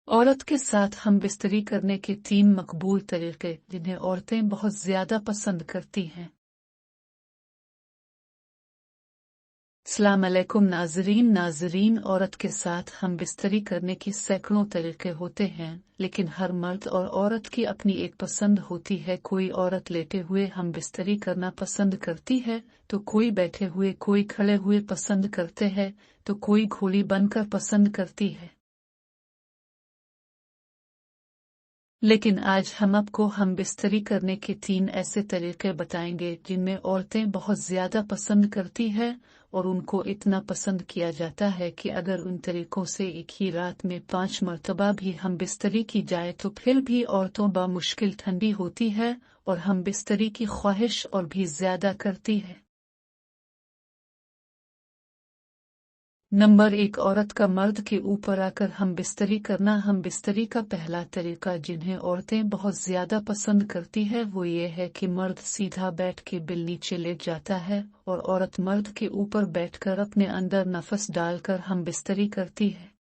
औरत के साथ हम बिस्तरी करने के 3 मकबूल तरीके जिन्हें औरतें बहुत ज्यादा पसंद करती हैं। अस्सलाम अलैकुम नाजरीन, औरत के साथ हम बिस्तरी करने की सैकड़ों तरीके होते हैं, लेकिन हर मर्द और औरत की अपनी एक पसंद होती है। कोई औरत लेटे हुए हम बिस्तरी करना पसंद करती है, तो कोई बैठे हुए, कोई खड़े हुए पसंद करते हैं, तो कोई घोड़ी बनकर पसंद करती है। लेकिन आज हम आपको हम बिस्तरी करने के 3 ऐसे तरीके बताएंगे जिनमें औरतें बहुत ज्यादा पसंद करती है और उनको इतना पसंद किया जाता है कि अगर उन तरीकों से एक ही रात में 5 मर्तबा भी हम बिस्तरी की जाए तो फिर भी औरतों बामुश्किल ठंडी होती है और हम बिस्तरी की ख्वाहिश और भी ज्यादा करती है। नंबर 1, औरत का मर्द के ऊपर आकर हम बिस्तरी करना। हम बिस्तरी का पहला तरीका जिन्हें औरतें बहुत ज्यादा पसंद करती है वो ये है कि मर्द सीधा बैठ के बिल नीचे लेट जाता है और औरत मर्द के ऊपर बैठकर अपने अंदर नफस डालकर हम बिस्तरी करती है।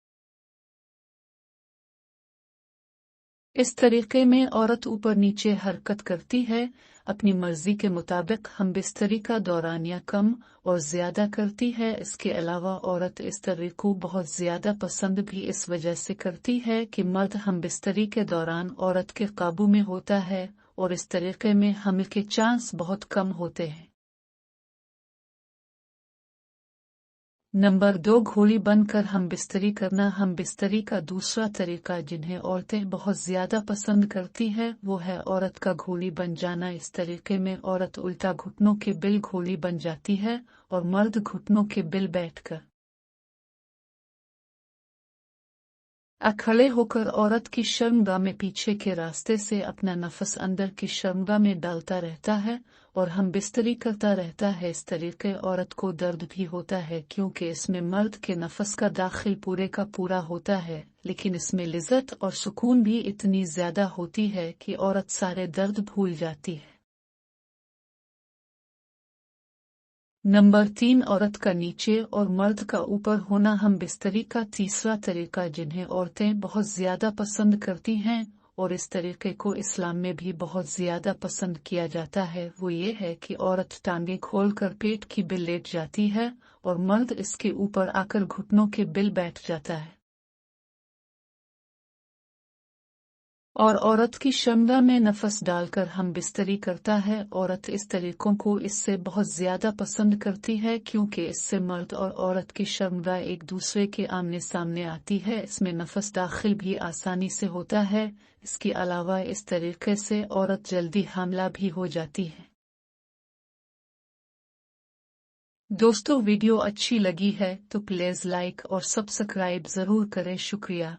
इस तरीके में औरत ऊपर नीचे हरकत करती है अपनी मर्जी के मुताबिक। हम बिस्तरी का दौरानिया कम और ज्यादा करती है। इसके अलावा औरत इस तरीके को बहुत ज्यादा पसंद भी इस वजह से करती है कि मर्द हम बिस्तरी के दौरान औरत के काबू में होता है और इस तरीके में हमल के चांस बहुत कम होते हैं। नंबर 2, घोड़ी बनकर हम बिस्तरी करना। हम बिस्तरी का दूसरा तरीका जिन्हें औरतें बहुत ज्यादा पसंद करती है वो है औरत का घोड़ी बन जाना। इस तरीके में औरत उल्टा घुटनों के बिल घोड़ी बन जाती है और मर्द घुटनों के बिल बैठकर खड़े होकर औरत की शर्मगाह में पीछे के रास्ते से अपना नफस अंदर की शर्मगाह में डालता रहता है और हम बिस्तरी करता रहता है। इस तरीके औरत को दर्द भी होता है क्योंकि इसमें मर्द के नफस का दाखिल पूरे का पूरा होता है, लेकिन इसमें लिज्जत और सुकून भी इतनी ज्यादा होती है कि औरत सारे दर्द भूल जाती है। नंबर 3, औरत का नीचे और मर्द का ऊपर होना। हम बिस्तरी का तीसरा तरीका जिन्हें औरतें बहुत ज्यादा पसंद करती हैं और इस तरीके को इस्लाम में भी बहुत ज्यादा पसंद किया जाता है वो ये है कि औरत टांगे खोलकर पेट की बिल लेट जाती है और मर्द इसके ऊपर आकर घुटनों के बिल बैठ जाता है और औरत की शर्मगाह में नफस डालकर हम बिस्तरी करता है। औरत इस तरीकों को इससे बहुत ज्यादा पसंद करती है क्योंकि इससे मर्द और औरत की शर्मगाह एक दूसरे के आमने सामने आती है। इसमें नफस दाखिल भी आसानी से होता है। इसके अलावा इस तरीके से औरत जल्दी हामला भी हो जाती है। दोस्तों, वीडियो अच्छी लगी है तो प्लीज लाइक और सब्सक्राइब जरूर करें। शुक्रिया।